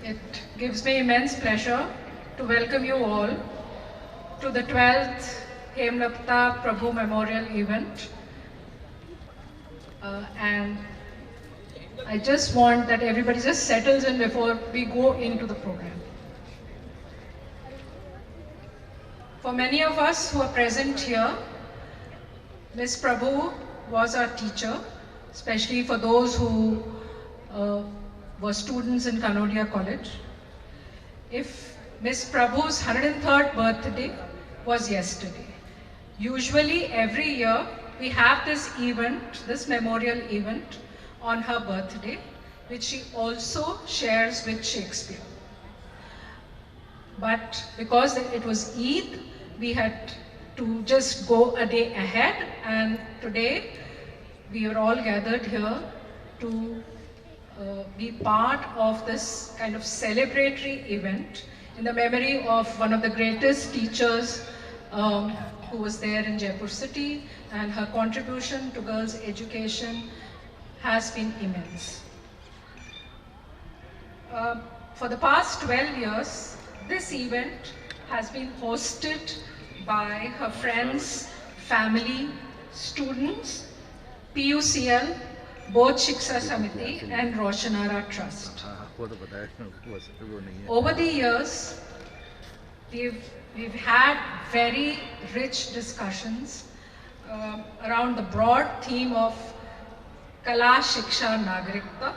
It gives me immense pleasure to welcome you all to the 12th Hemalata Prabhu Memorial event. And I just want that everybody just settles in before we go into the program. For many of us who are present here, Ms. Prabhu was our teacher, especially for those who were students in Kanodia College. If Ms. Prabhu's 103rd birthday was yesterday. Usually every year we have this event, this memorial event on her birthday, which she also shares with Shakespeare. But because it was Eid, we had to just go a day ahead, and today we are all gathered here to be part of this kind of celebratory event in the memory of one of the greatest teachers who was there in Jaipur city, and her contribution to girls' education has been immense. For the past 12 years, this event has been hosted by her friends, family, students, PUCL, Bodh Shiksha Samiti and Roshanara Trust. Over the years, we've had very rich discussions around the broad theme of Kala Shiksha Nagarikta,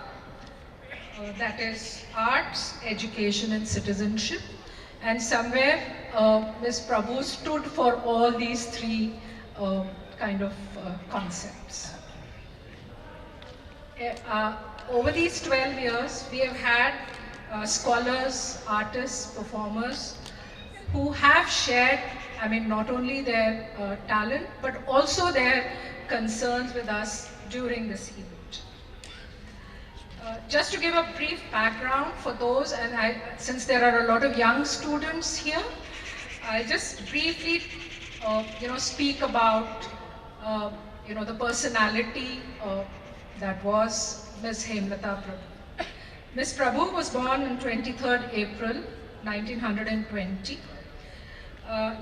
that is arts, education and citizenship. And somewhere Ms. Prabhu stood for all these three kind of concepts. Over these 12 years, we have had scholars, artists, performers who have shared, I mean, not only their talent, but also their concerns with us during this event. Just to give a brief background for those, and since there are a lot of young students here, I'll just briefly, speak about, the personality that was Ms. Hemalata Prabhu. Ms. Prabhu was born on 23rd April 1920.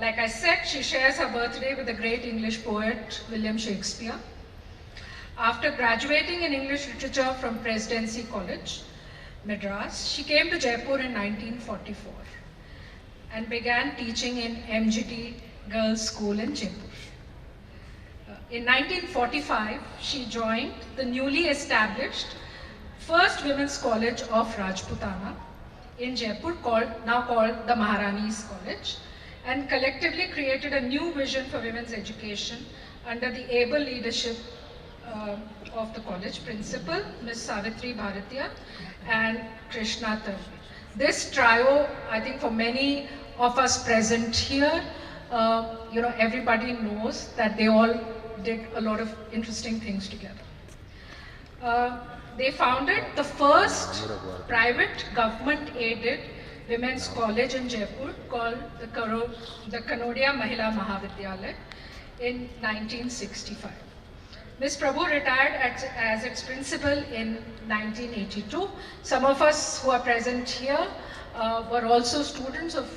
Like I said, she shares her birthday with the great English poet William Shakespeare. After graduating in English literature from Presidency College, Madras, she came to Jaipur in 1944 and began teaching in MGT Girls' School in Jaipur. In 1945, she joined the newly established First Women's College of Rajputana in Jaipur, now called the Maharani's College, and collectively created a new vision for women's education under the able leadership of the college principal, Ms. Savitri Bharatiya and Krishna Tarvi. This trio, I think for many of us present here, everybody knows that they all did a lot of interesting things together. They founded the first private government-aided women's college in Jaipur called the Kanodia Mahila Mahavidyalaya in 1965. Ms. Prabhu retired as its principal in 1982. Some of us who are present here were also students of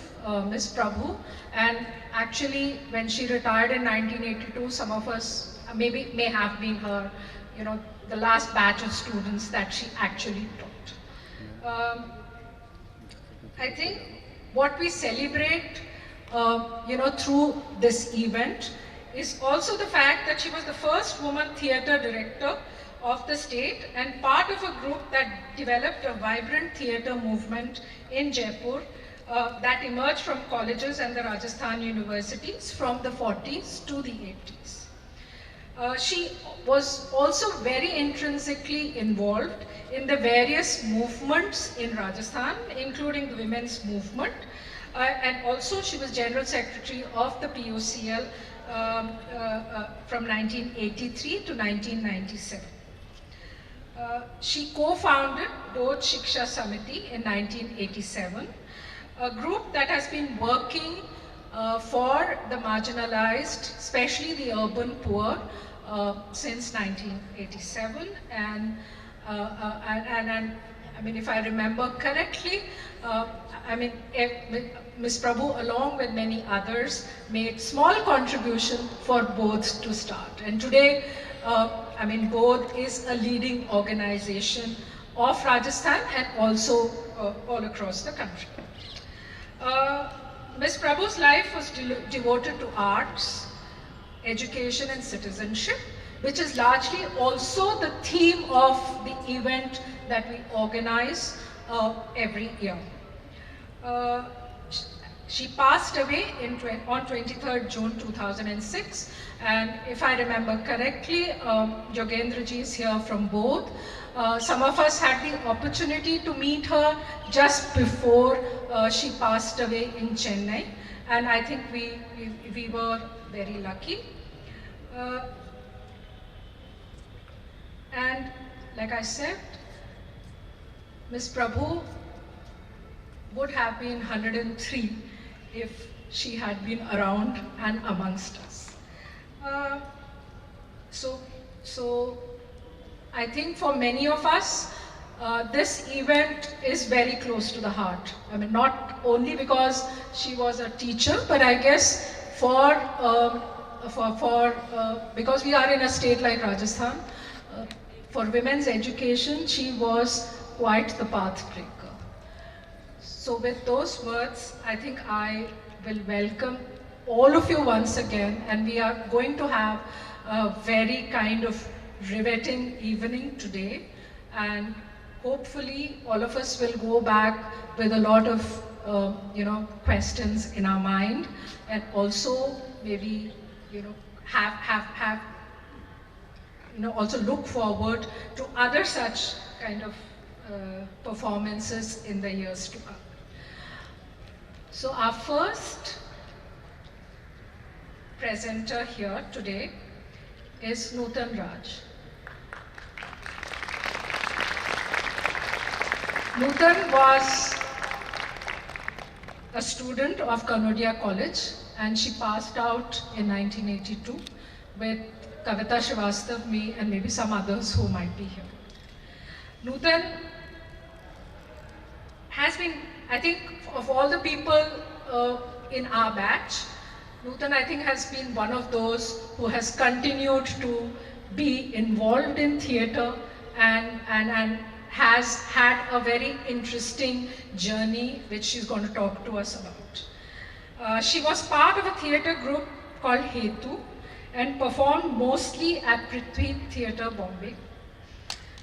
Ms. Prabhu, and actually when she retired in 1982, some of us may have been her, the last batch of students that she actually taught. I think what we celebrate, through this event is also the fact that she was the first woman theatre director of the state and part of a group that developed a vibrant theatre movement in Jaipur that emerged from colleges and the Rajasthan universities from the 40s to the 80s. She was also very intrinsically involved in the various movements in Rajasthan, including the women's movement, and also she was General Secretary of the PUCL from 1983 to 1997. She co-founded Bodh Shiksha Samiti in 1987, a group that has been working for the marginalized, especially the urban poor, since 1987, and I mean, if I remember correctly, Ms. Prabhu, along with many others, made small contribution for Bodh to start. And today, Bodh is a leading organization of Rajasthan and also all across the country. Ms. Prabhu's life was devoted to arts, education and citizenship, which is largely also the theme of the event that we organize every year. She passed away on 23rd June 2006, and if I remember correctly, Yogendra ji is here from Bodh. Some of us had the opportunity to meet her just before she passed away in Chennai, and I think we were very lucky. And like I said, Ms. Prabhu would have been 103 if she had been around and amongst us. So I think for many of us, this event is very close to the heart. I mean, not only because she was a teacher, but I guess because we are in a state like Rajasthan, for women's education, she was quite the path breaker. So with those words, I think I will welcome all of you once again, and we are going to have a very kind of riveting evening today, and hopefully all of us will go back with a lot of questions in our mind, and also maybe also look forward to other such kind of performances in the years to come. So our first presenter here today is Nutan Raj. Nutan was a student of Kanodia College, and she passed out in 1982 with Kavita Srivastav, me, and maybe some others who might be here. Nutan has been, I think, of all the people in our batch, Nutan, I think, has been one of those who has continued to be involved in theatre and has had a very interesting journey, which she's going to talk to us about. She was part of a theatre group called Hetu and performed mostly at Prithvi Theatre, Bombay.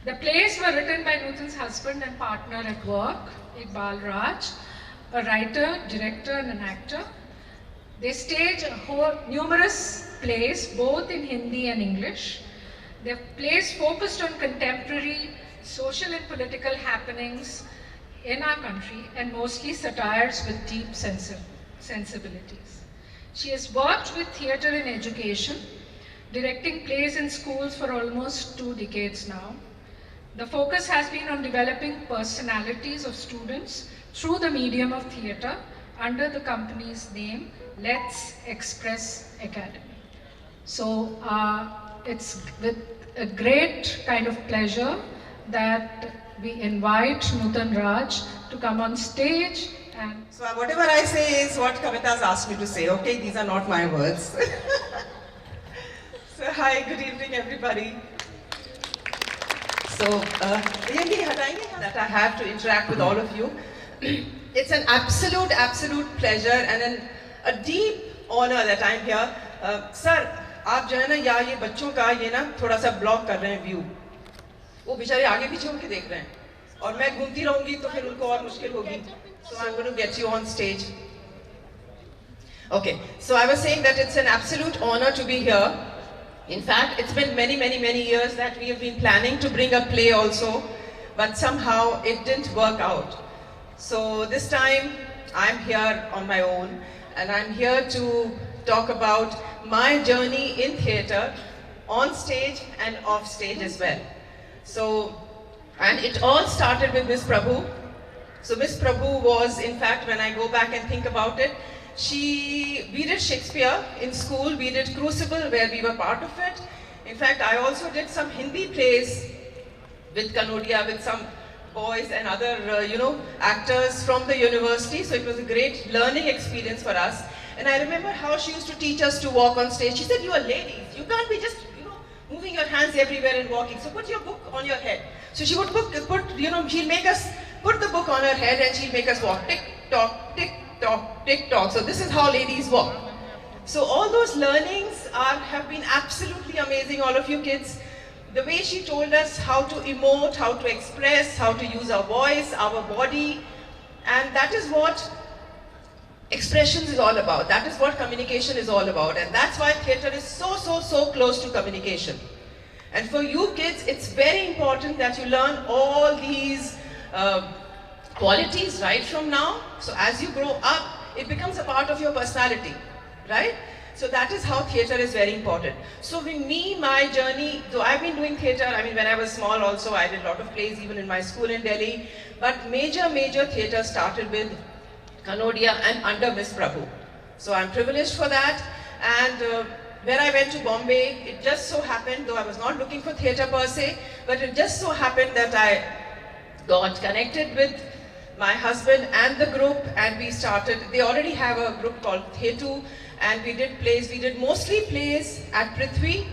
The plays were written by Nutan's husband and partner at work, Iqbal Raj, a writer, director and an actor. They staged numerous plays, both in Hindi and English. Their plays focused on contemporary social and political happenings in our country and mostly satires with deep sensibilities. She has worked with theatre in education, directing plays in schools for almost 2 decades now. The focus has been on developing personalities of students through the medium of theatre under the company's name, Let's Express Academy. So it's with a great kind of pleasure that we invite Nutan Raj to come on stage. And so whatever I say is what Kavita's asked me to say, okay? These are not my words. So hi, good evening everybody. So that I have to interact with all of you. It's an absolute pleasure and a deep honor that I'm here. Sir, आप जो है ना या ये बच्चों का ये ना थोड़ा सा ब्लॉक कर रहे हैं व्यू. वो बेचारे आगे पीछे होके देख रहे हैं और मैं घूमती रहूंगी तो फिर उनको और मुश्किल होगी. So I'm going to get you on stage. Okay, so I was saying that it's an absolute honor to be here. In fact, it's been many years that we have been planning to bring a play also, but somehow it didn't work out. So this time I'm here on my own and I'm here to talk about my journey in theatre, on stage and off stage as well. So, and it all started with Miss Prabhu. So Miss Prabhu was, in fact, when I go back and think about it, we did Shakespeare in school, we did Crucible where we were part of it. In fact, I also did some Hindi plays with Kanodia, with some boys and other, actors from the university. So it was a great learning experience for us. And I remember how she used to teach us to walk on stage. She said, you are ladies. You can't be just, moving your hands everywhere and walking. So put your book on your head. So she would she'll make us put the book on her head and she'll make us walk. Tick, tock, tick, tock, tick, tock. So this is how ladies walk. So all those learnings have been absolutely amazing, all of you kids. The way she told us how to emote, how to express, how to use our voice, our body. And that is what expressions is all about. That is what communication is all about. And that's why theatre is so close to communication. And for you kids, it's very important that you learn all these qualities right from now. So as you grow up, it becomes a part of your personality, right? So that is how theatre is very important. So with me, my journey, though I've been doing theatre, when I was small also, I did a lot of plays even in my school in Delhi. But major theatre started with Kanodia and under Miss Prabhu. So I'm privileged for that. And when I went to Bombay, it just so happened, though I was not looking for theatre per se, but it just so happened that I got connected with my husband and the group, and we started, they already have a group called Thetu, and we did plays. We did mostly plays at Prithvi,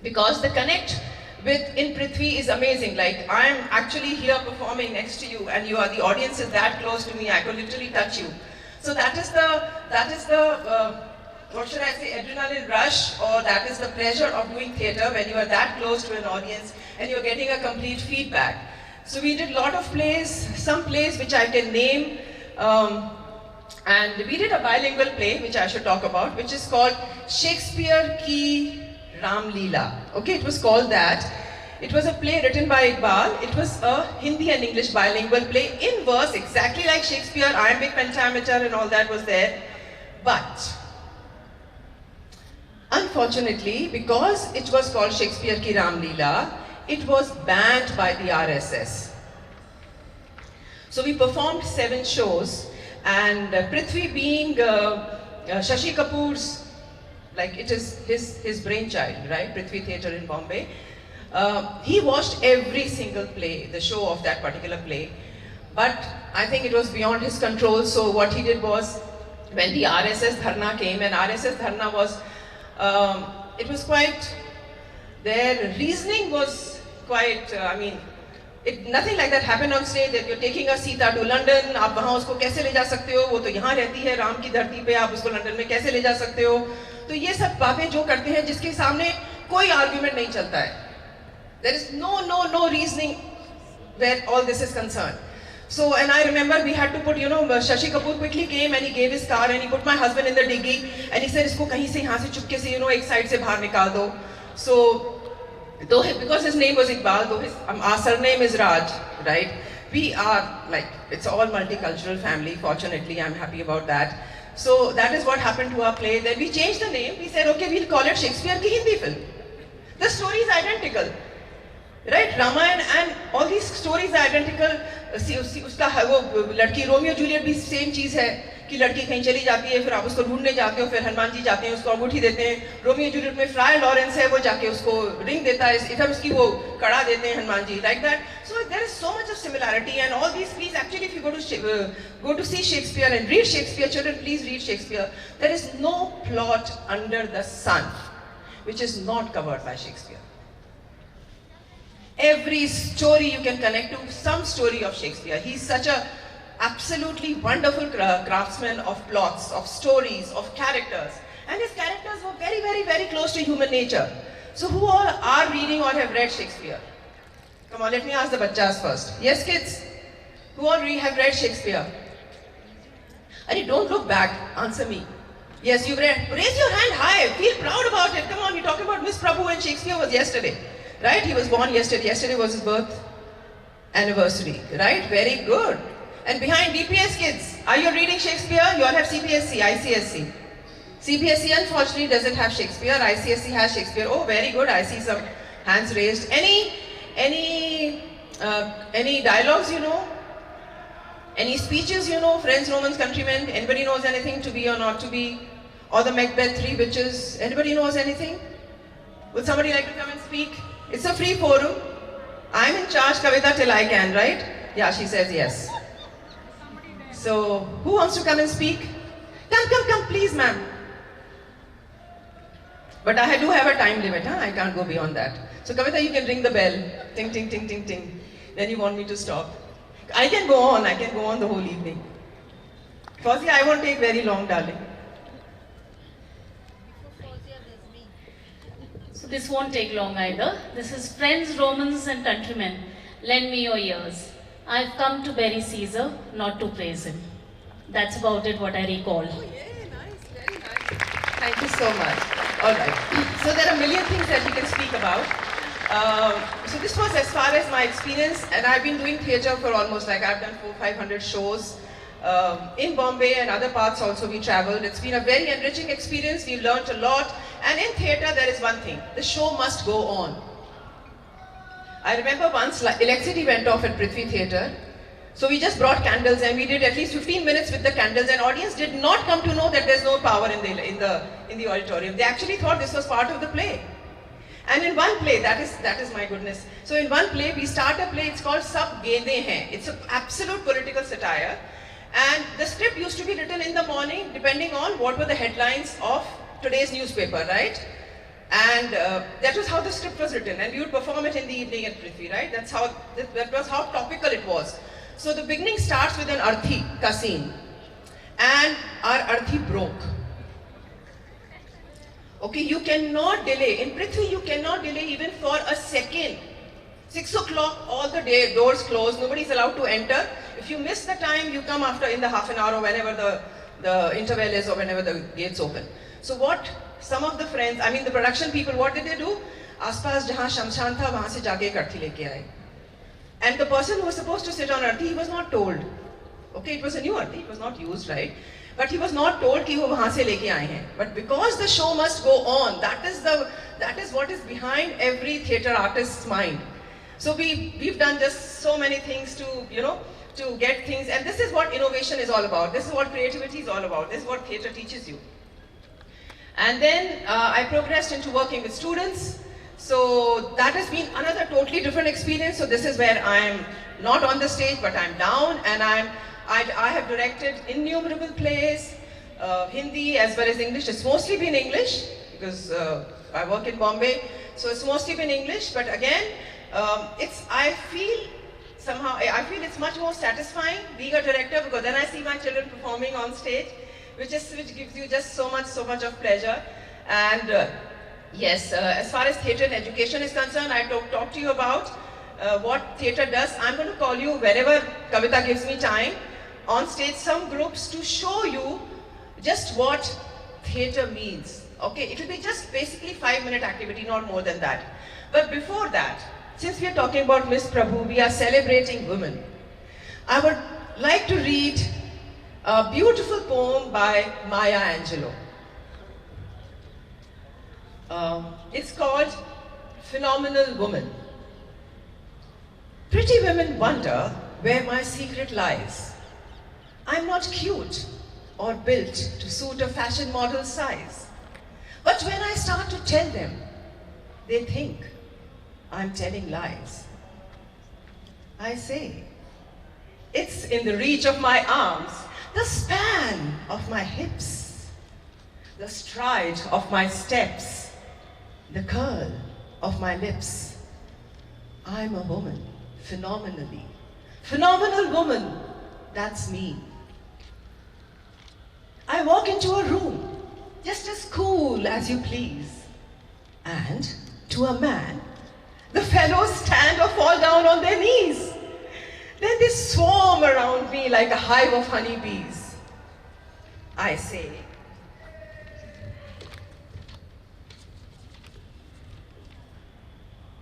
because the connect in Prithvi is amazing. Like, I'm actually here performing next to you, and the audience is that close to me, I could literally touch you. So that is the what should I say, adrenaline rush, or that is the pleasure of doing theatre when you are that close to an audience and you're getting a complete feedback. So we did a lot of plays, some plays which I can name, and we did a bilingual play which I should talk about, which is called Shakespeare Ki Ram Leela. Okay, it was called that. It was a play written by Iqbal. It was a Hindi and English bilingual play in verse, exactly like Shakespeare, iambic pentameter and all that was there. But unfortunately, because it was called Shakespeare Ki Ram Leela, it was banned by the RSS. So we performed 7 shows, and Prithvi being Shashi Kapoor's, like, it is his brainchild, right? Prithvi Theatre in Bombay. He watched every single play, the show of that particular play. But I think it was beyond his control, so what he did was, when the RSS Dharna came, and RSS Dharna was, it was quite, their reasoning was quite, nothing like that happened on stage, that you're taking a Sita to London, आप वहाँ उसको कैसे ले जा सकते हो, वो तो यहाँ रहती है राम की धरती पे, आप उसको लंदन में कैसे ले जा सकते हो, तो ये सब बातें जो करते हैं जिसके सामने कोई आर्ग्यूमेंट नहीं चलता है. There is no reasoning where all this is concerned. So, and I remember we had to put, Shashi Kapoor quickly came and he gave his car and he put my husband in the diggy and he said, इसको कहीं से यहाँ से चुपके से, एक side से बाहर निकाल दो. So, because his name was Iqbal, though our surname is Raj, right? We are like, it's all multicultural family, fortunately, I'm happy about that. So that is what happened to our play. Then we changed the name, we said, okay, we'll call it Shakespeare Ki Hindi film. The story is identical, right? Ramayana and all these stories are identical. उसका वो लड़की Romeo Juliet भी same चीज़ है कि लड़की कहीं चली जाती है, फिर आप उसको ढूंढने जाते हो, फिर हनुमान जी जाते हैं, उसको अंगूठी देते हैं. रोमियो जूलियट में फ्राई लॉरेंस है, वो जाके उसको रिंग देता है, इधर उसकी वो कड़ा देते हैं Hanuman ji, like that. So there is so much of similarity, and all these, please, actually, if you go to see Shakespeare and read Shakespeare, children, please read Shakespeare. There is no plot under the sun which is not covered by Shakespeare. Every story you can connect to some story of Shakespeare. He's such a absolutely wonderful craftsman of plots, of stories, of characters. And his characters were very close to human nature. So who all are reading or have read Shakespeare? Come on, let me ask the bachas first. Yes, kids? Who all have read Shakespeare? Arey, don't look back, answer me. Yes, you've read. Raise your hand high, feel proud about it. Come on, you're talking about Miss Prabhu, and Shakespeare was yesterday. Right? He was born yesterday. Yesterday was his birth anniversary. Right? Very good. And behind DPS kids, are you reading Shakespeare? You all have CPSC, ICSC. CPSC unfortunately doesn't have Shakespeare. ICSC has Shakespeare. Oh, very good. I see some hands raised. Any dialogues you know? Any speeches you know? Friends, Romans, countrymen. Anybody knows anything? To be or not to be? Or the Macbeth, 3 witches. Anybody knows anything? Would somebody like to come and speak? It's a free forum. I'm in charge, Kavita, till I can, right? Yeah, she says yes. So, who wants to come and speak? Come, please, ma'am. But I do have a time limit, huh? I can't go beyond that. So, Kavita, you can ring the bell. Ting, ting, ting, ting, ting. Then you want me to stop. I can go on the whole evening. Fouzia, I won't take very long, darling. So this won't take long either. This is Friends, Romans and Countrymen, lend me your ears. I've come to bury Caesar, not to praise him. That's about it, what I recall. Oh yeah, nice, very nice. Thank you so much. All right. So there are a million things that we can speak about. So this was as far as my experience, and I've been doing theatre for almost I've done 400-500 shows. In Bombay and other parts also we traveled. It's been a very enriching experience. We've learned a lot. And in theatre there is one thing, the show must go on. I remember once electricity went off at Prithvi Theatre. So we just brought candles and we did at least 15 minutes with the candles, and audience did not come to know that there's no power in the auditorium. They actually thought this was part of the play. And in one play, that is my goodness. So in one play, we start a play, it's called Sab Gende Hain. It's an absolute political satire. And the script used to be written in the morning, depending on what were the headlines of today's newspaper, right? And that was how the script was written. And we would perform it in the evening at Prithvi, right? That was how topical it was. So the beginning starts with an arthi ka scene. And our arthi broke. Okay, you cannot delay. In Prithvi, you cannot delay even for a second. 6 o'clock, all the doors closed, nobody's allowed to enter. If you miss the time, you come after in the half an hour or whenever the interval is or whenever the gates open. So what some of the friends, I mean the production people, what did they do? Aspas jahan shamshan tha, wahan se jaake ek arthi leke aaye. And the person who was supposed to sit on arthi, he was not told. Okay, it was a new arthi, it was not used, right? But he was not told ki wo wahan se leke aaye hain. But because the show must go on, that is what is behind every theatre artist's mind. So we've done just so many things to, to get things, and this is what innovation is all about. This is what creativity is all about. This is what theatre teaches you. And then I progressed into working with students. So that has been another totally different experience. So this is where I'm not on the stage, but I'm down, and I have directed innumerable plays, Hindi as well as English. It's mostly been English because I work in Bombay. So it's mostly been English, but again, I feel it's much more satisfying being a director, because then I see my children performing on stage, which gives you just so much of pleasure. And yes, as far as theatre and education is concerned, I talk to you about what theatre does. I'm going to call you whenever Kavita gives me time on stage some groups to show you just what theatre means. Okay, it will be just basically 5-minute activity, not more than that. But before that, since we are talking about Miss Prabhu, we are celebrating women. I would like to read a beautiful poem by Maya Angelou. It's called Phenomenal Woman. Pretty women wonder where my secret lies. I'm not cute or built to suit a fashion model's size. But when I start to tell them, they think I'm telling lies. I say, it's in the reach of my arms, the span of my hips, the stride of my steps, the curl of my lips. I'm a woman, phenomenally. Phenomenal woman, that's me. I walk into a room, just as cool as you please. And to a man, the fellows stand or fall down on their knees. Then they swarm around me like a hive of honeybees. I say,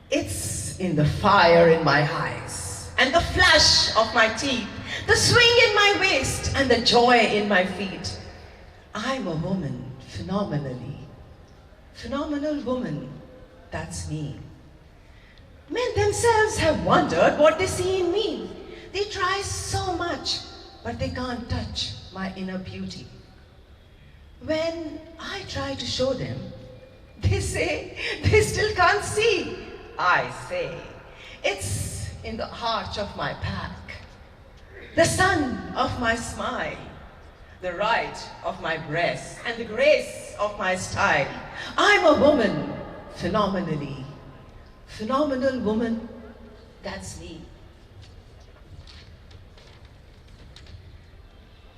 it's in the fire in my eyes, and the flash of my teeth, the swing in my waist, and the joy in my feet. I'm a woman, phenomenally. Phenomenal woman, that's me. Men themselves have wondered what they see in me. They try so much, but they can't touch my inner beauty. When I try to show them, they say they still can't see. I say, It's in the arch of my back, the sun of my smile, the right of my breast, and the grace of my style. I'm a woman, phenomenally. Phenomenal woman, that's me.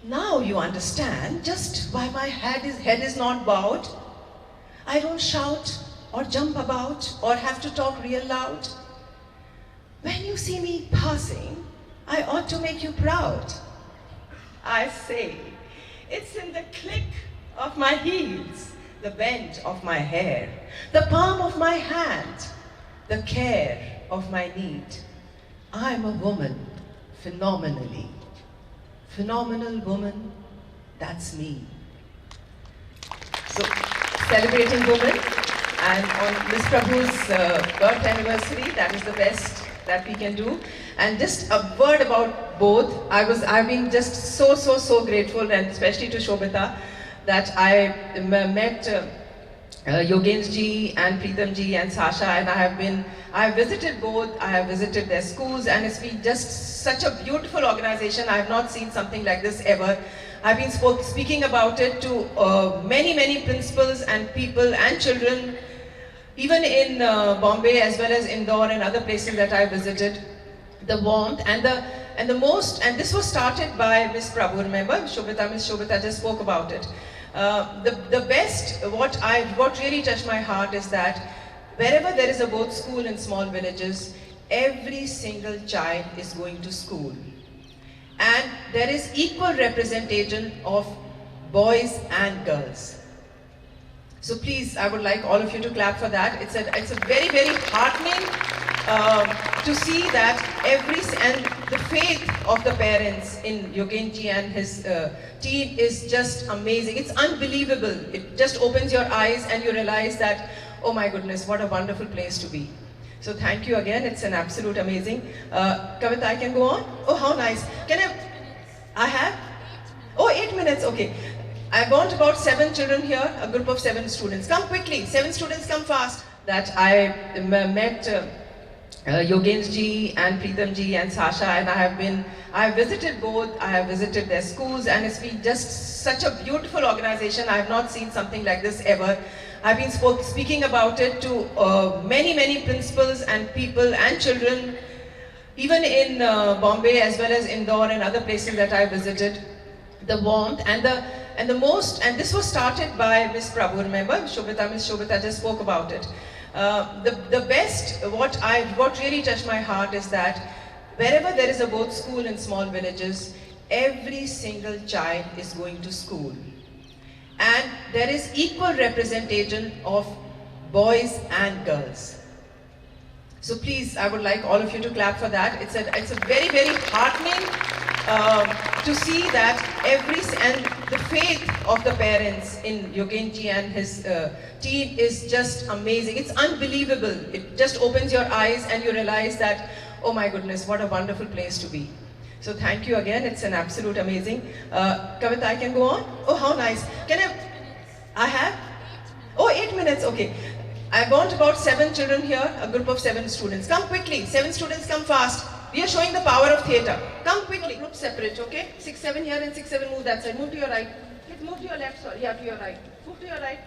Now you understand just why my head is not bowed. I don't shout or jump about or have to talk real loud. When you see me passing, I ought to make you proud. I say, it's in the click of my heels, the bend of my hair, the palm of my hand, the care of my need. I'm a woman, phenomenally. Phenomenal woman, that's me. So, celebrating women, and on Miss Prabhu's birth anniversary, that is the best that we can do. And just a word about Bodh. I've been just so grateful, and especially to Shobhita, that I met Yogen's ji and Preetham ji and Sasha, and I have visited Bodh, I have visited their schools, and it's been just such a beautiful organization. I have not seen something like this ever. I've been speaking about it to many principals and people and children, even in Bombay as well as Indore and other places that I visited. The warmth and this was started by Miss Prabhu. Remember, Miss Shobhita just spoke about it. The best, what really touched my heart is that wherever there is a Bodh school in small villages, every single child is going to school. And there is equal representation of boys and girls. So please, I would like all of you to clap for that. It's a very heartening to see that and the faith of the parents in Yogenji and his team is just amazing. It's unbelievable. It just opens your eyes and you realize that, oh my goodness, what a wonderful place to be. So thank you again. It's an absolute amazing. Kavita, I can go on? Oh, how nice. I have? Oh, 8 minutes, okay. I want about 7 children here, a group of 7 students. Come quickly, 7 students, come fast. That I met Yogen's ji and Preetham ji and Sasha, and I have visited Bodh, I have visited their schools, and it's been just such a beautiful organization. I have not seen something like this ever. I've been speaking about it to many principals and people and children, even in Bombay as well as Indore and other places that I visited. The warmth and this was started by Miss Prabhu. Remember, Miss Shobhita just spoke about it. The best, what really touched my heart is that wherever there is a Bodh school in small villages, every single child is going to school. And there is equal representation of boys and girls. So please, I would like all of you to clap for that. It's a very heartening to see that and the faith of the parents in Yogenji and his team is just amazing. It's unbelievable. It just opens your eyes and you realize that, oh my goodness, what a wonderful place to be. So thank you again. It's an absolute amazing. Kavita, I can go on? Oh, how nice. I have? Oh, 8 minutes, okay. I want about 7 children here, a group of 7 students. Come quickly, 7 students, come fast. We are showing the power of theatre. Come quickly, group separate, okay? 6, 7 here and 6, 7 move that side. Move to your right. Move to your left, sorry. Yeah, to your right. Move to your right.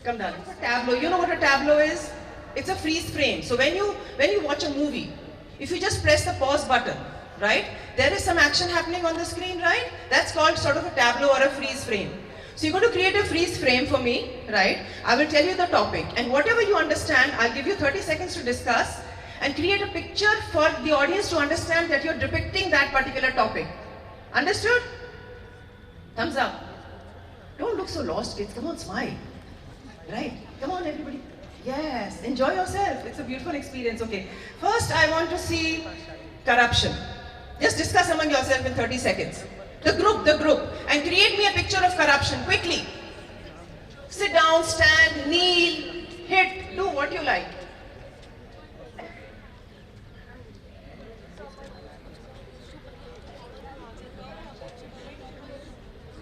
Come down. Tableau. You know what a tableau is? It's a freeze frame. So when you watch a movie, if you just press the pause button, right? There is some action happening on the screen, right? That's called sort of a tableau or a freeze frame. So you're going to create a freeze frame for me, right? I will tell you the topic, and whatever you understand, I'll give you 30 seconds to discuss and create a picture for the audience to understand that you're depicting that particular topic. Understood? Thumbs up. Don't look so lost, kids. Come on, smile. Right? Come on, everybody. Yes, enjoy yourself. It's a beautiful experience. Okay. First, I want to see corruption. Just discuss among yourself in 30 seconds. The group, and create me a picture of corruption, quickly. Sit down, stand, kneel, hit, do what you like.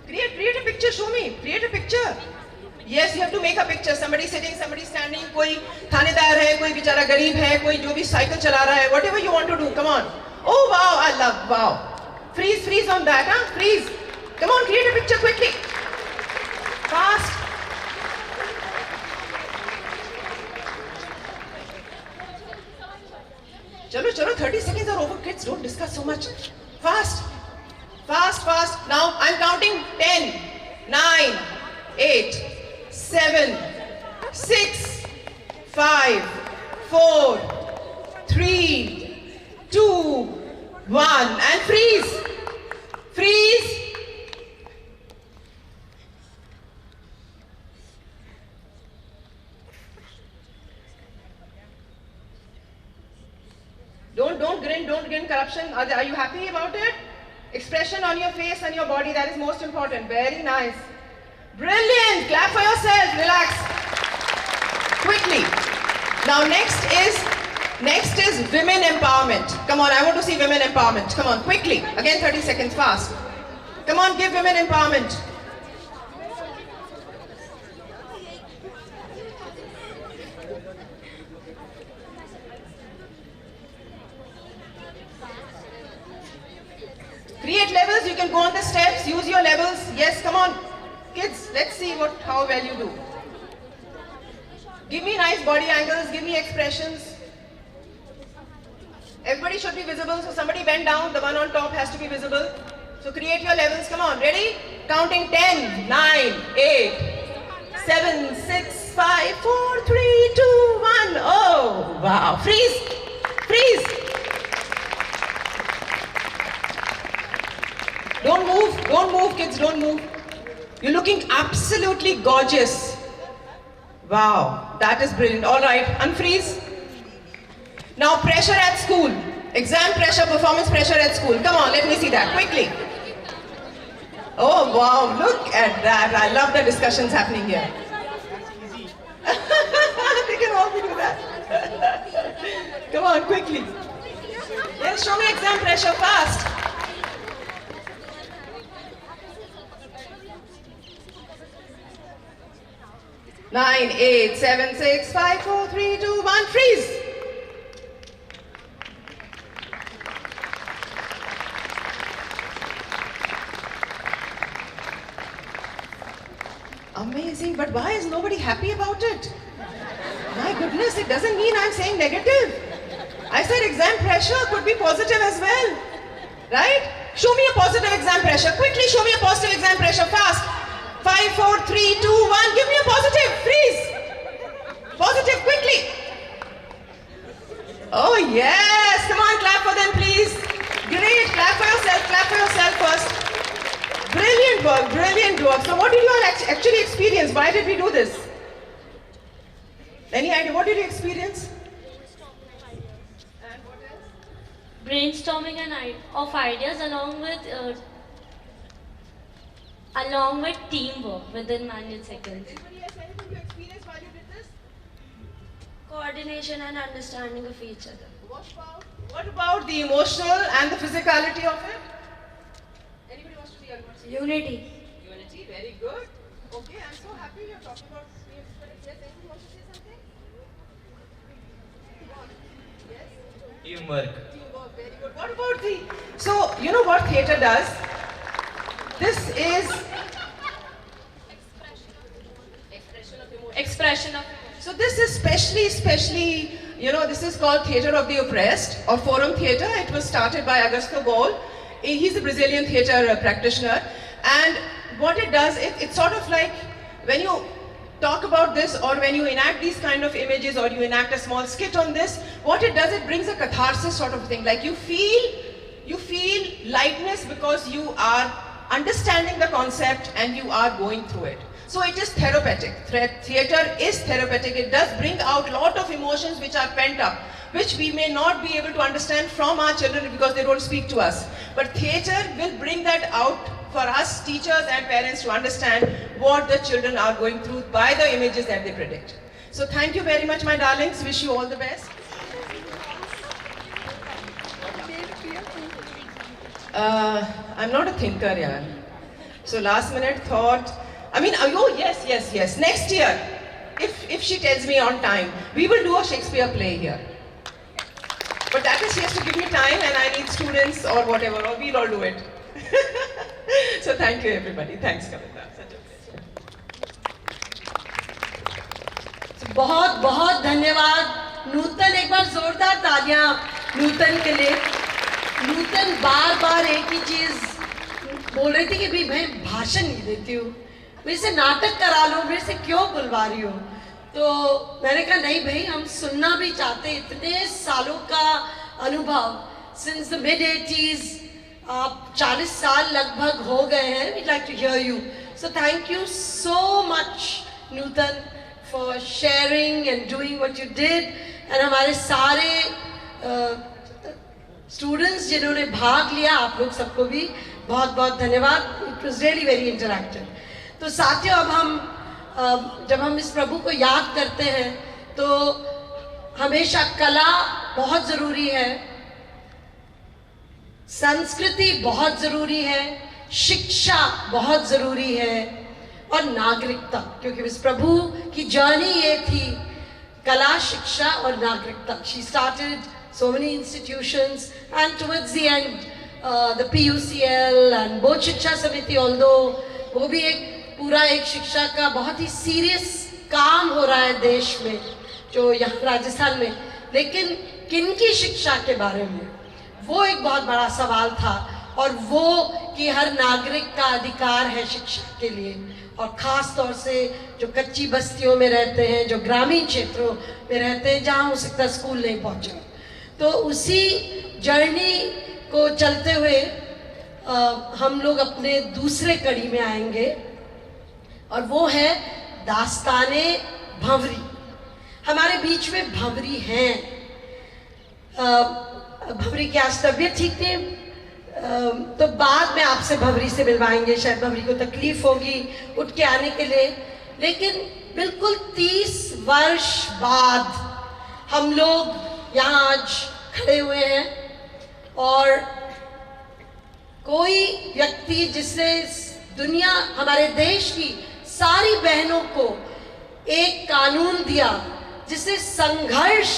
Create a picture, show me, create a picture. Yes, you have to make a picture. Somebody sitting, somebody standing. कोई थानेदार है, कोई बेचारा गरीब है, कोई जो भी साइकिल चला रहा है. Whatever you want to do, come on. Oh wow, I love, wow. Freeze on that, huh? Freeze. Come on, create a picture quickly. Fast. Chalo, 30 seconds are over. Kids, don't discuss so much. Fast. Now, I'm counting 10, 9, 8, 7, 6, 5, 4, 3, 2, 1. And freeze. Don't grin, corruption. Are you happy about it? Expression on your face and your body, that is most important. Very nice. Brilliant. Clap for yourself. Relax. Quickly. Now next is women empowerment. Come on, I want to see women empowerment. Come on, quickly. Again 30 seconds, fast. Come on, give women empowerment. Create levels, you can go on the steps, use your levels. Yes, come on. Kids, let's see how well you do. Give me nice body angles, give me expressions. Everybody should be visible, so somebody bend down, the one on top has to be visible. So create your levels, come on, ready? Counting 10, 9, 8, 7, 6, 5, 4, 3, 2, 1. Oh, wow. Freeze. Don't move, kids, don't move. You're looking absolutely gorgeous. Wow, that is brilliant. All right, unfreeze. Now pressure at school. Exam pressure, performance pressure at school. Come on, let me see that, quickly. Oh wow, look at that. I love the discussions happening here. They can all do that. Come on, quickly. Yes, show me exam pressure fast. Nine, 8, 7, 6, 5, 4, 3, 2, 1, freeze. Amazing, but why is nobody happy about it? My goodness, it doesn't mean I'm saying negative. I said exam pressure could be positive as well, right? Show me a positive exam pressure. Quickly show me a positive exam pressure, fast. 5, 4, 3, 2, 1. Give me a positive. Freeze. Positive, quickly. Oh yes. Come on, clap for them, please. Great. Clap for yourself. Clap for yourself first. Brilliant work. Brilliant work. So what did you all actually experience? Why did we do this? Any idea? What did you experience? And what else? Brainstorming of ideas along with teamwork within manual seconds. Anybody else anything you experienced while you did this? Coordination and understanding of each other. What about the emotional and the physicality of it? Anybody wants to see? Unity. Unity, very good. Okay, I'm so happy you're talking about spirit. Yes, anyone wants to say something? Yes? Teamwork. Teamwork, very good. What about so you know what theatre does? This is expression of. So this is especially, this is called Theatre of the Oppressed or Forum Theatre. It was started by Augusto Boal. He's a Brazilian theatre practitioner. And what it does, it's sort of like when you talk about this or when you enact these kind of images or you enact a small skit on this, what it does, it brings a catharsis sort of thing. Like you feel lightness because you are understanding the concept and you are going through it. So it is therapeutic. Theatre is therapeutic. It does bring out a lot of emotions which are pent up, which we may not be able to understand from our children because they don't speak to us. But theatre will bring that out for us teachers and parents to understand what the children are going through by the images that they predict. So thank you very much, my darlings. Wish you all the best. I'm not a thinker, yaar. So last minute thought, I mean, oh yes, yes, yes. Next year, if she tells me on time, we will do a Shakespeare play here. But that is, she has to give me time and I need students or whatever, or we'll all do it. So thank you everybody. Thanks Kavita. Such a pleasure. बहुत बहुत धन्यवाद नूतन, एक बार जोरदार तालियां नूतन के लिए। नूतन बार बार एक ही चीज बोल रही थी कि भाई मैं भाषण नहीं देती हूँ, मेरे से नाटक करा लो, मेरे से क्यों बुलवा रही हो। तो मैंने कहा नहीं भाई, हम सुनना भी चाहते, इतने सालों का अनुभव, सिंस द मिड 80s, आप 40 साल लगभग हो गए हैं। We'd like to hear you, so thank you so much Nutan for sharing and doing what you did. And हमारे सारे स्टूडेंट्स जिन्होंने भाग लिया, आप लोग सबको भी बहुत बहुत धन्यवाद। It was really very interactive. तो साथियों, अब हम जब हम इस प्रभु को याद करते हैं तो हमेशा कला बहुत ज़रूरी है, संस्कृति बहुत ज़रूरी है, शिक्षा बहुत ज़रूरी है और नागरिकता, क्योंकि इस प्रभु की जर्नी ये थी, कला, शिक्षा और नागरिकता। She started so many institutions and towards the end the PUCL and Bodh Shiksha Samiti, although वो भी एक पूरा एक शिक्षा का बहुत ही सीरियस काम हो रहा है देश में, जो यहाँ राजस्थान में, लेकिन किनकी शिक्षा के बारे में वो एक बहुत बड़ा सवाल था। और वो कि हर नागरिक का अधिकार है शिक्षा के लिए, और ख़ास तौर से जो कच्ची बस्तियों में रहते हैं, जो ग्रामीण क्षेत्रों में रहते हैं, जहाँ हो सकता स्कूल नहीं पहुँचे। तो उसी जर्नी को चलते हुए हम लोग अपने दूसरे कड़ी में आएंगे, और वो है दास्ताने भंवरी। हमारे बीच में भंवरी हैं। भंवरी की आज तबीयत ठीक नहीं, तो बाद में आपसे भंवरी से मिलवाएंगे, शायद भंवरी को तकलीफ होगी उठ के आने के लिए। लेकिन बिल्कुल 30 वर्ष बाद हम लोग यहाँ आज खड़े हुए हैं, और कोई व्यक्ति जिसने दुनिया, हमारे देश की सारी बहनों को एक कानून दिया, जिससे संघर्ष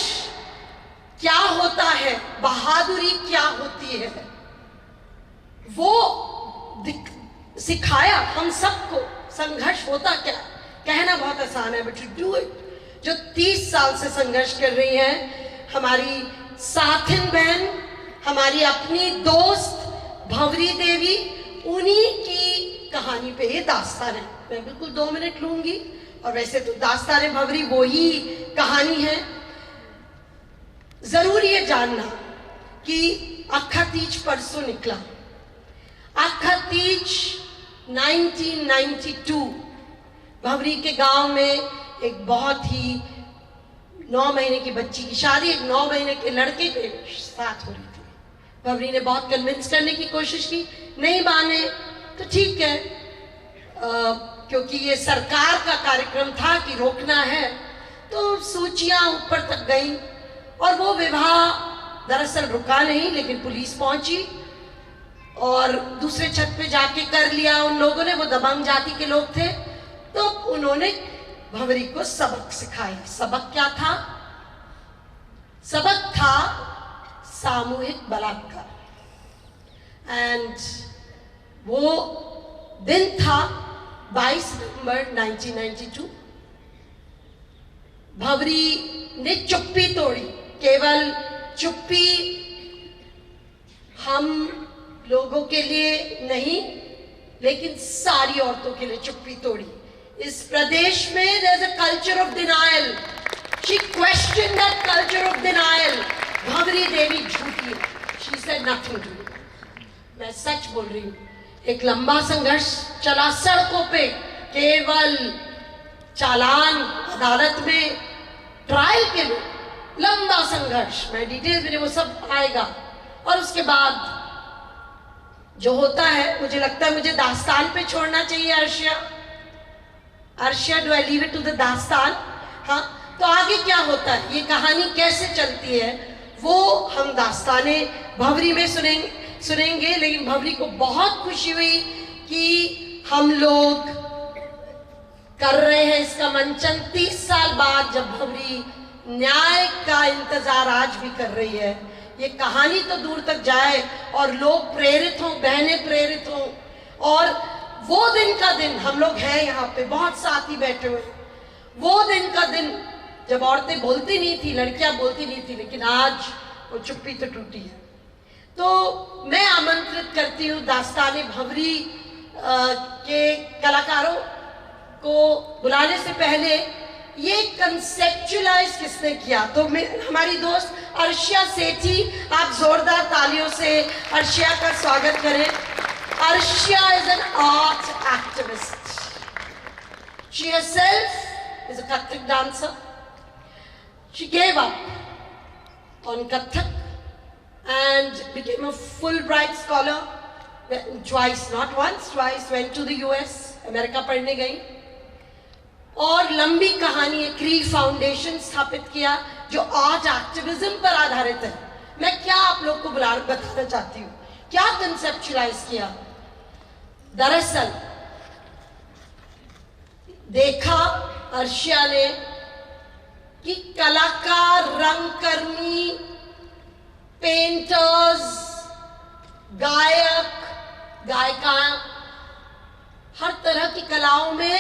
क्या होता है, बहादुरी क्या होती है, वो सिखाया हम सबको। संघर्ष होता क्या, कहना बहुत आसान है, बट टू डू इट। जो 30 साल से संघर्ष कर रही हैं हमारी साथिन बहन, हमारी अपनी दोस्त भंवरी देवी, उन्हीं की कहानी पे ये दास्तान है। मैं बिल्कुल 2 मिनट लूंगी, और वैसे तो दास्तान है भंवरी वो ही कहानी है। जरूरी है जानना कि अखा तीज परसों निकला। अखा तीज 1992 भंवरी के गांव में एक बहुत ही 9 महीने की बच्ची की शादी एक 9 महीने के लड़के के साथ हो रही थी। भंवरी ने बहुत कन्विंस करने की कोशिश की, नहीं माने तो ठीक है, क्योंकि ये सरकार का कार्यक्रम था कि रोकना है, तो सूचियां ऊपर तक गई, और वो विवाह दरअसल रुका नहीं, लेकिन पुलिस पहुंची और दूसरे छत पे जाके कर लिया उन लोगों ने। वो दबंग जाति के लोग थे, तो उन्होंने भंवरी को सबक सिखाया। सबक क्या था? सबक था सामूहिक बलात्कार। एंड वो दिन था 22 नवंबर 1992। भंवरी ने चुप्पी तोड़ी। केवल चुप्पी हम लोगों के लिए नहीं, लेकिन सारी औरतों के लिए चुप्पी तोड़ी। इस प्रदेश में there's a culture of denial. She questioned that culture of denial. Bhanwari देवी झूठी है। She said nothing to me. मैं सच बोल रही हूँ। एक लंबा संघर्ष चला सड़कों पे, केवल चालान अदालत में, ट्रायल के लिए लंबा संघर्ष। मैं डिटेल्स में वो सब आएगा। और उसके बाद जो होता है, मुझे लगता है मुझे दास्तान पे छोड़ना चाहिए। Arshia, do I leave it to the dastan? हाँ, तो आगे क्या होता है, ये कहानी कैसे चलती है, वो हम दास्ताने भंवरी में सुनेंगे। लेकिन भंवरी को बहुत खुशी हुई कि हम लोग कर रहे हैं इसका मंचन 30 साल बाद, जब भंवरी न्याय का इंतजार आज भी कर रही है। ये कहानी तो दूर तक जाए और लोग प्रेरित हों, बहनें प्रेरित हों, और वो दिन का दिन, हम लोग हैं यहाँ पे बहुत साथी बैठे हुए, वो दिन का दिन जब औरतें बोलती नहीं थी, लड़कियां बोलती नहीं थी, लेकिन आज वो चुप्पी तो टूटी है। तो मैं आमंत्रित करती हूँ दास्तान-ए-भंवरी के कलाकारों को बुलाने से पहले, ये कंसेप्चुअलाइज किसने किया? तो हमारी दोस्त अर्शिया सेठी, आप जोरदार तालियों से अर्शिया का स्वागत करें। Arshia is an art activist. She herself is a Kathak dancer. She gave up on Kathak and became a Fulbright scholar twice, not once, twice, went to the US, America पढ़ने गई, और लंबी कहानी है, क्री फाउंडेशन स्थापित किया जो आर्ट एक्टिविज्म पर आधारित है। मैं क्या आप लोग को बताना चाहती हूँ, क्या कंसेप्चुअलाइज किया। दरअसल देखा अर्शिया ने कि कलाकार, रंगकर्मी, पेंटर्स, गायक, गायिका, हर तरह की कलाओं में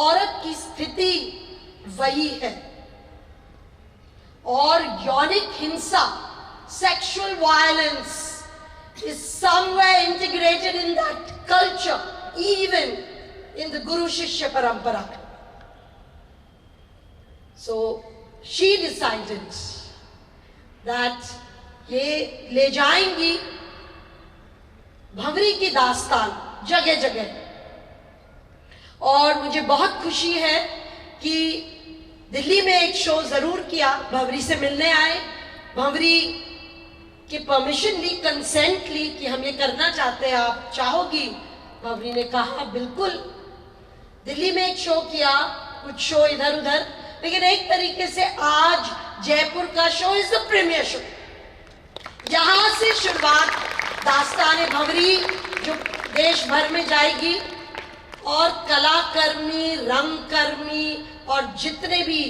औरत की स्थिति वही है, और यौनिक हिंसा, sexual violence is somewhere integrated in that culture, even in the Guru Shishya Parampara. So she decided that ये ले जाएंगी भंवरी की दास्तान जगह जगह। और मुझे बहुत खुशी है कि दिल्ली में एक शो जरूर किया, भंवरी से मिलने आए, भंवरी की परमिशन ली, कंसेंट ली कि हम ये करना चाहते हैं, आप चाहोगी? भंवरी ने कहा बिल्कुल। दिल्ली में एक शो किया, कुछ शो इधर उधर, लेकिन एक तरीके से आज जयपुर का show is the premiere show. यहाँ से शुरुआत दास्तान-ए-भंवरी जो देश भर में जाएगी, और कलाकर्मी, रंगकर्मी और जितने भी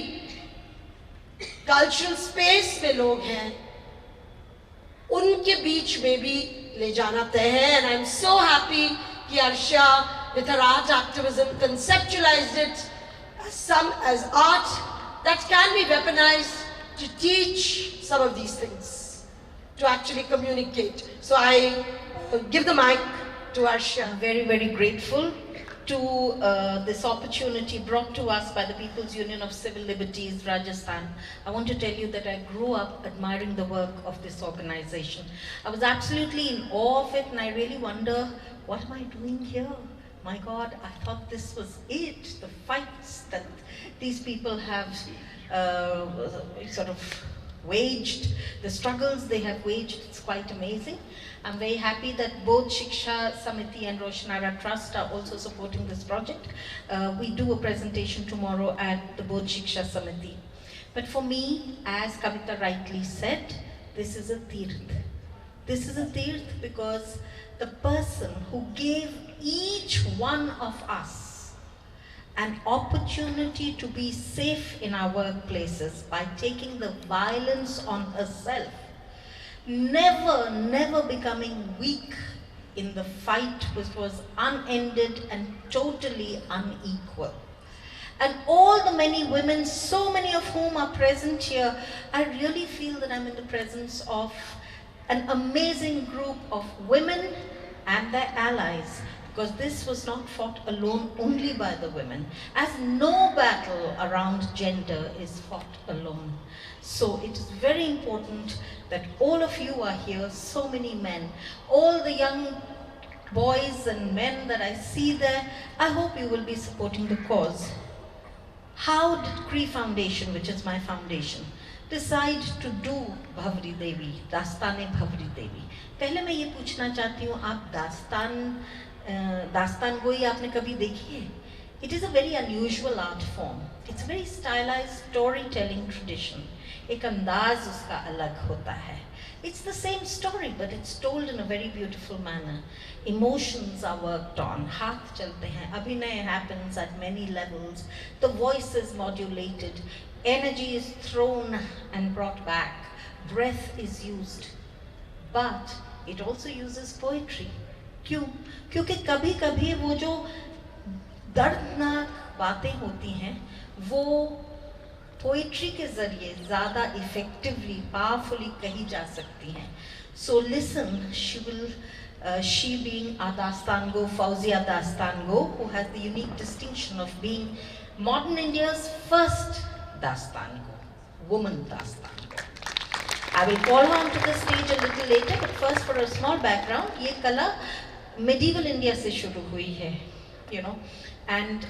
कल्चरल स्पेस में लोग हैं उनके बीच में भी ले जाना तय है। And I am so happy कि Arshia with her art activism conceptualized it as art that can be weaponized to teach some of these things, to actually communicate. So I give the mic to Arshiya. I'm very, very grateful to this opportunity brought to us by the People's Union of Civil Liberties, Rajasthan. I want to tell you that I grew up admiring the work of this organization. I was absolutely in awe of it, and I really wonder, what am I doing here? My God, I thought this was it, the fights that these people have sort of waged, the struggles they have waged, it's quite amazing. I'm very happy that both Shiksha, Samiti and Roshanara Trust are also supporting this project. We do a presentation tomorrow at the Bodh Shiksha Samiti. But for me, as Kavita rightly said, this is a tirth. This is a tirth because the person who gave each one of us an opportunity to be safe in our workplaces by taking the violence on herself, never becoming weak in the fight which was unended and totally unequal. And all the many women, so many of whom are present here, I really feel that I'm in the presence of an amazing group of women and their allies, because this was not fought alone only by the women, as no battle around gender is fought alone. So it is very important that all of you are here, so many men, all the young boys and men that I see there, I hope you will be supporting the cause. How did Cree Foundation, which is my foundation, decide to do Bhanwari Devi, Dastan-e-Bhanwari Devi? पहले मैं ये पूछना चाहती हूँ, आप दास्तान गोई आपने कभी देखी है? It is a very unusual art form. It's a very stylized storytelling tradition. एक अंदाज उसका अलग होता है. It's the same story, but it's told in a very beautiful manner. Emotions are worked on, haath chalte hain, abhinay happens at many levels, the voice is modulated, energy is thrown and brought back, breath is used, but it also uses poetry. क्यों? क्योंकि कभी कभी वो जो दर्दनाक बातें होती हैं वो पोइट्री के जरिए ज़्यादा इफेक्टिवली पावरफुली कही जा सकती हैं. So listen, she being a Dastango, Fouzia Dastango, who has the unique distinction of being modern India's first Dastango, woman Dastango. I will call her onto the stage a little later, but first for a small background, ये कला medieval India से शुरू हुई है, you know, and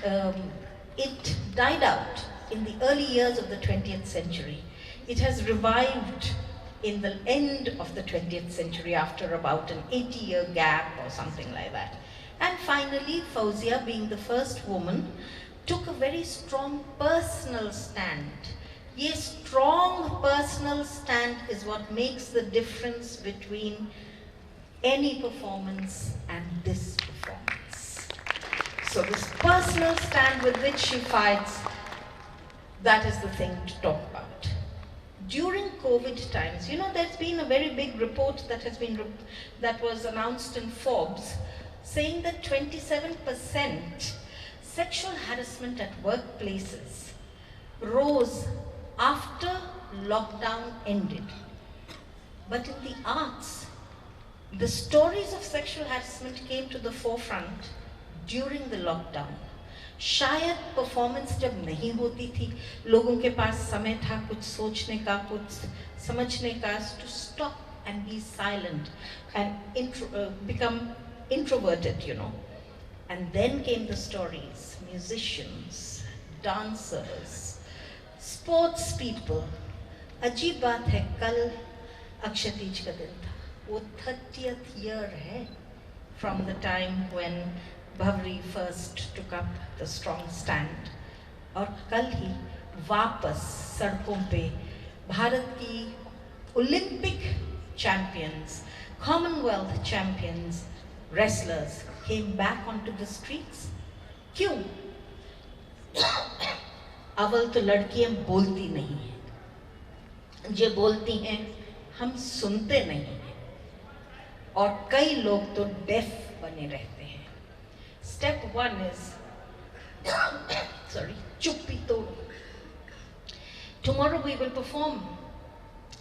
it died out in the early years of the 20th century. It has revived in the end of the 20th century after about an 80-year gap or something like that. And finally, Fouzia, being the first woman, took a very strong personal stand. Yes, strong personal stand is what makes the difference between any performance and this performance. So this personal stand with which she fights, that is the thing to talk about. During COVID times, you know, there's been a very big report that has been that was announced in Forbes, saying that 27% sexual harassment at workplaces rose after lockdown ended. But in the arts, the stories of sexual harassment came to the forefront during the lockdown. शायद performance जब नहीं होती थी, लोगों के पास समय था कुछ सोचने का, कुछ समझने का, to stop and be silent and become introverted, you know. And then came the stories, musicians, dancers, sports people. अजीब बात है, कल अक्षय तीज का दिन था, वो 30th year है from the time when Bhavri first took up the strong stand. और कल ही वापस सड़कों पे भारत की Olympic champions, Commonwealth champions, wrestlers came back onto the streets. क्यों? अवल तो लड़कियां बोलती नहीं हैं, जो बोलती हैं हम सुनते नहीं हैं, और कई लोग तो डेफ बने रहते हैं. Step one is, sorry, chuppi todo. Tomorrow we will perform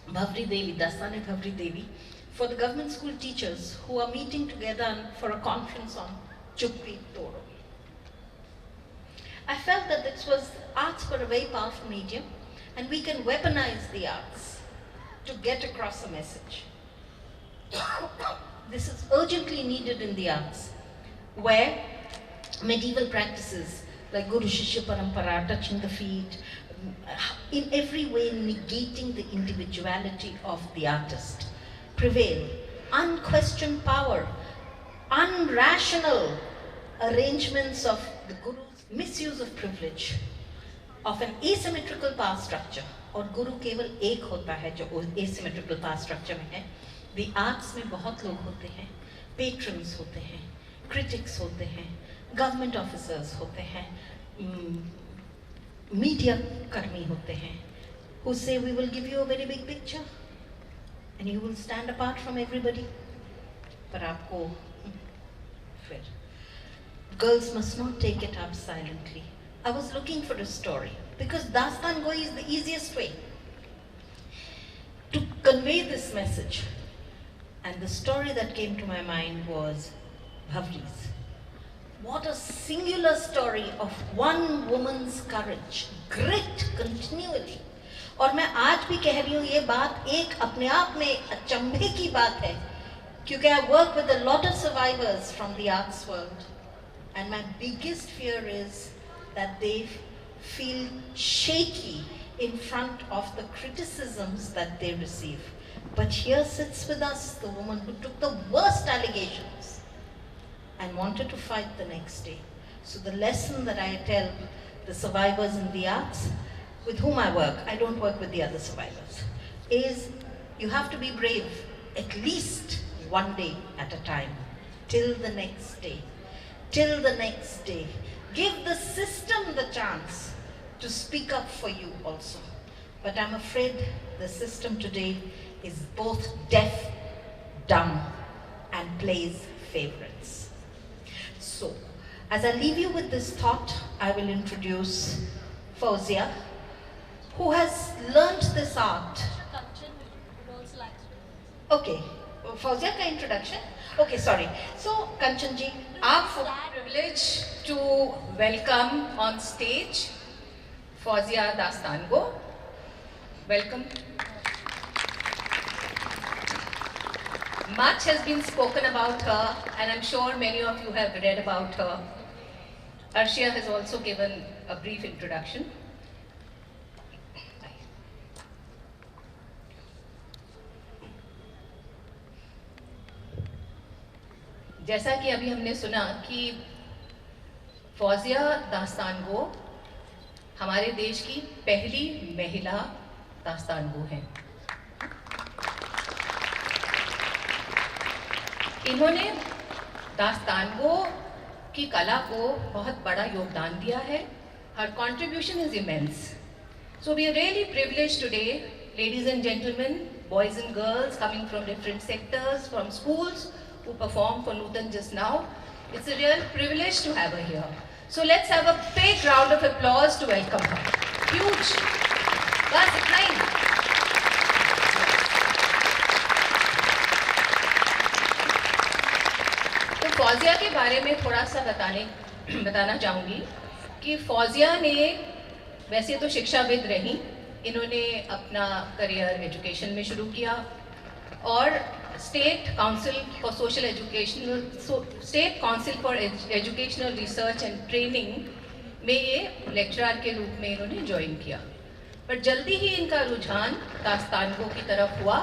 Bhavri Devi, Dastan-e-Bhanwari Devi, for the government school teachers who are meeting together for a conference on chuppi todo. I felt that arts were a very powerful medium, and we can weaponize the arts to get across a message. This is urgently needed in the arts, where medieval practices like Guru Shishya Parampara, touching the feet, in every way negating the individuality of the artist, prevail. Unquestioned power, unrational arrangements of the Guru's misuse of privilege, of an asymmetrical power structure, और गुरु केवल एक होता है जो asymmetrical power structure में है. The arts में बहुत लोग होते हैं, patrons होते हैं, critics होते हैं, government officers होते हैं, media कर्मी होते हैं, who say we will give you a very big picture and you will stand apart from everybody. पर आपको फिर girls must not take it up silently. I was looking for a story because Dastango is the easiest way to convey this message, and the story that came to my mind was Bhavri's. What a singular story of one woman's courage, grit continually. और मैं आज भी कह रही हूँ ये बात एक अपने आप में अचंभे की बात है, क्योंकि I work with a lot of survivors from the arts world, and my biggest fear is that they feel shaky in front of the criticisms that they receive. But here sits with us the woman who took the worst allegations and wanted to fight the next day. So the lesson that I tell the survivors in the arts with whom I work, I don't work with the other survivors, is You have to be brave, at least one day at a time, till the next day, till the next day. Give the system the chance to speak up for you also. But I'm afraid the system today is both deaf, dumb, and plays favorites. So, as I leave you with this thought, I will introduce Fouzia, who has learnt this art. Okay, Fouzia ka introduction? Okay, sorry. So, Kanchan ji, aap privilege to welcome on stage Fouzia Dastango. Welcome. Much has been spoken about her, and I'm sure many of you have read about her. Arshiya has also given a brief introduction. जैसा कि अभी हमने सुना कि फौजिया दास्तानगो हमारे देश की पहली महिला दास्तानगो हैं। इन्होंने दास्तानगो की कला को बहुत बड़ा योगदान दिया है। Her contribution is immense. So we are really privileged today, ladies and gentlemen, boys and girls coming from different sectors, from schools, who performed for Nutan just now. It's a real privilege to have her here. So let's have a big round of applause to welcome her. Huge. Bas itna hi. तो फौजिया के बारे में थोड़ा सा बताना चाहूँगी कि फौजिया ने वैसे तो शिक्षाविद रही, इन्होंने अपना करियर एजुकेशन में शुरू किया और state council for social educational research and training में ये लेक्चरर के रूप में इन्होंने ज्वाइन किया। पर जल्दी ही इनका रुझान दास्तानगो की तरफ हुआ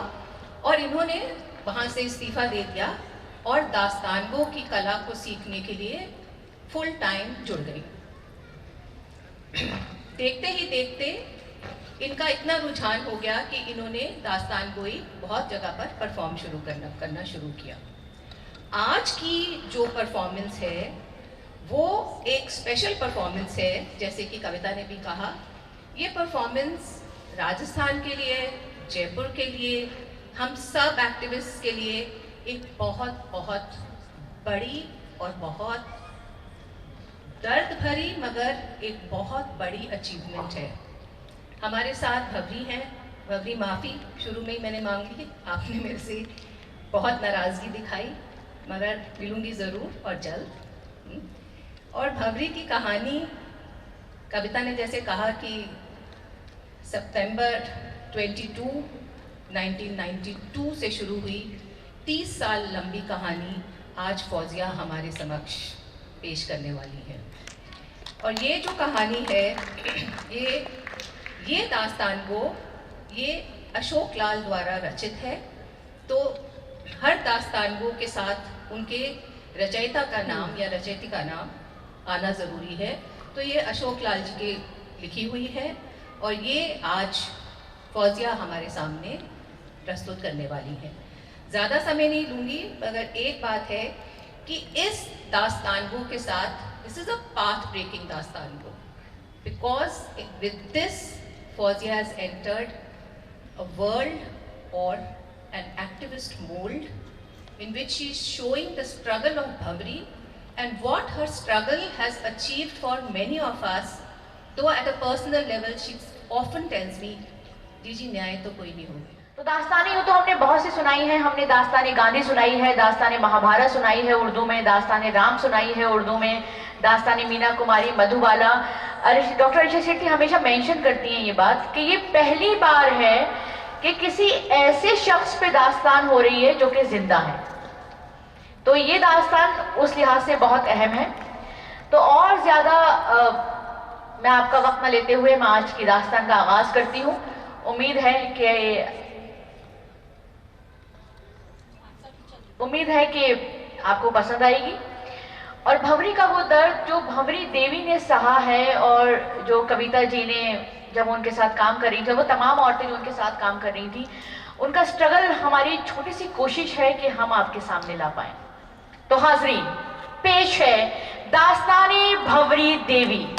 और इन्होंने वहाँ से इस्तीफा दे दिया और दास्तानगो की कला को सीखने के लिए फुल टाइम जुड़ गई। देखते ही देखते इनका इतना रुझान हो गया कि इन्होंने दास्तानगोई बहुत जगह पर परफॉर्म करना शुरू किया। आज की जो परफॉर्मेंस है वो एक स्पेशल परफॉर्मेंस है, जैसे कि कविता ने भी कहा। ये परफॉर्मेंस राजस्थान के लिए, जयपुर के लिए, हम सब एक्टिविस्ट के लिए एक बहुत बहुत बड़ी और बहुत दर्द भरी मगर एक बहुत बड़ी अचीवमेंट है। हमारे साथ भवरी हैं। भवरी माफ़ी शुरू में ही मैंने मांग ली, आपने मेरे से बहुत नाराज़गी दिखाई, मगर मिलूंगी ज़रूर और जल्द। और भवरी की कहानी कविता ने जैसे कहा कि सितंबर 22, 1992 से शुरू हुई 30 साल लंबी कहानी आज फौजिया हमारे समक्ष पेश करने वाली है। और ये जो कहानी है ये दास्तानगो ये अशोक लाल द्वारा रचित है। तो हर दास्तानगो के साथ उनके रचयिता का नाम या रचयिता का नाम आना ज़रूरी है। तो ये अशोक लाल जी की लिखी हुई है और ये आज फौजिया हमारे सामने प्रस्तुत करने वाली है। ज़्यादा समय नहीं लूँगी, मगर एक बात है कि इस दास्तानगो के साथ this is a path breaking दास्तानगो, because with this Fouzia has entered a world or an activist mold in which she is showing the struggle of Bhavri and what her struggle has achieved for many of us, though at a personal level she often tells me, "Diji न्याय तो कोई नहीं होगा।" तो दास्तानी यूँ तो हमने बहुत सी सुनाई है। हमने दास्तानी गांधी सुनाई है, दास्तानी महाभारत सुनाई है उर्दू में, दास्तानी राम सुनाई है उर्दू में, दास्तानी मीना कुमारी, मधुबाला। डॉक्टर अर्शिया सेठी हमेशा मेंशन करती हैं ये बात कि ये पहली बार है कि किसी ऐसे शख्स पे दास्तान हो रही है जो कि जिंदा है। तो ये दास्तान उस लिहाज से बहुत अहम है। तो और ज़्यादा मैं आपका वक्त न लेते हुए मैं आज की दास्तान का आगाज़ करती हूँ। उम्मीद है कि आपको पसंद आएगी। और भंवरी का वो दर्द जो भंवरी देवी ने सहा है और जो कविता जी ने जब उनके साथ काम कर रही थी, वो तमाम औरतें जो उनके साथ काम कर रही थी, उनका स्ट्रगल हमारी छोटी सी कोशिश है कि हम आपके सामने ला पाए। तो हाजरीन, पेश है दास्तान-ए-भंवरी देवी।